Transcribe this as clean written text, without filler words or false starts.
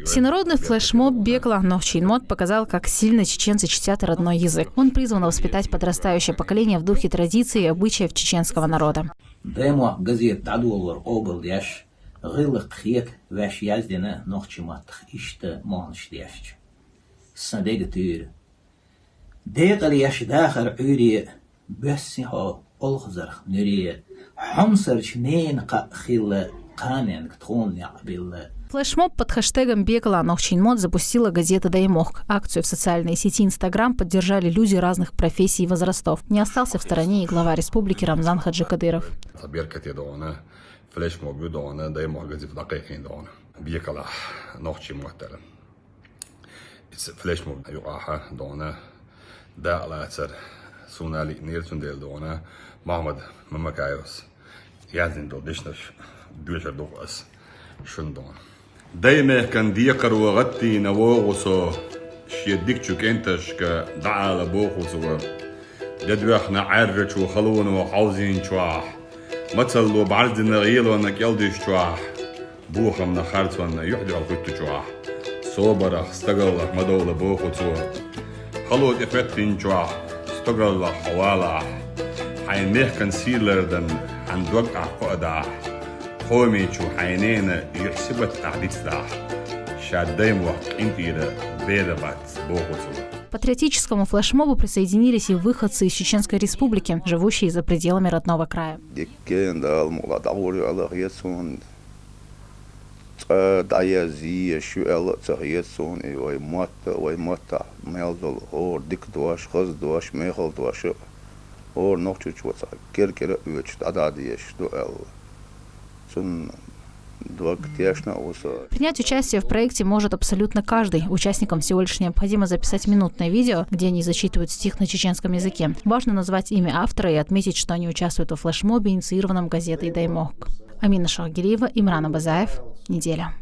Всенародный флешмоб «Бекла Нохчинмот» показал, как сильно чеченцы чтят родной язык. Он призван воспитать подрастающее поколение в духе традиций и обычаев чеченского народа. Флешмоб под хэштегом «Бекла Нохчинмот» запустила газета «Даймох». Акцию в социальной сети Инстаграм поддержали люди разных профессий и возрастов. Не остался в стороне и глава республики Рамзан Хаджи Кадыров. دايما كان ديقر وغطي نواغصو شيدك شكنتش كدعا لبوخصو جدو احنا عرج وخلون وحوزين شواح مثل وبعرض النغيل وانك يلدش شواح بوخم نخرت وانا يحدي على كتو شواح صوبر استقل مدولة بوخصو خلوت افتين شواح استقل حوالا حينيه كان سيلردن عن دوقع قعدة قومي شو حينينا يحسبت تعديد داح شادايم وقت انتيرا بيدبات بوخصو. К патриотическому флешмобу присоединились и выходцы из Чеченской Республики, живущие за пределами родного края. Принять участие в проекте может абсолютно каждый. Участникам всего лишь необходимо записать минутное видео, где они зачитывают стих на чеченском языке. Важно назвать имя автора и отметить, что они участвуют в флешмобе, инициированном газетой «Даймох». Амина Шахгириева, Имран Абазаев. Неделя.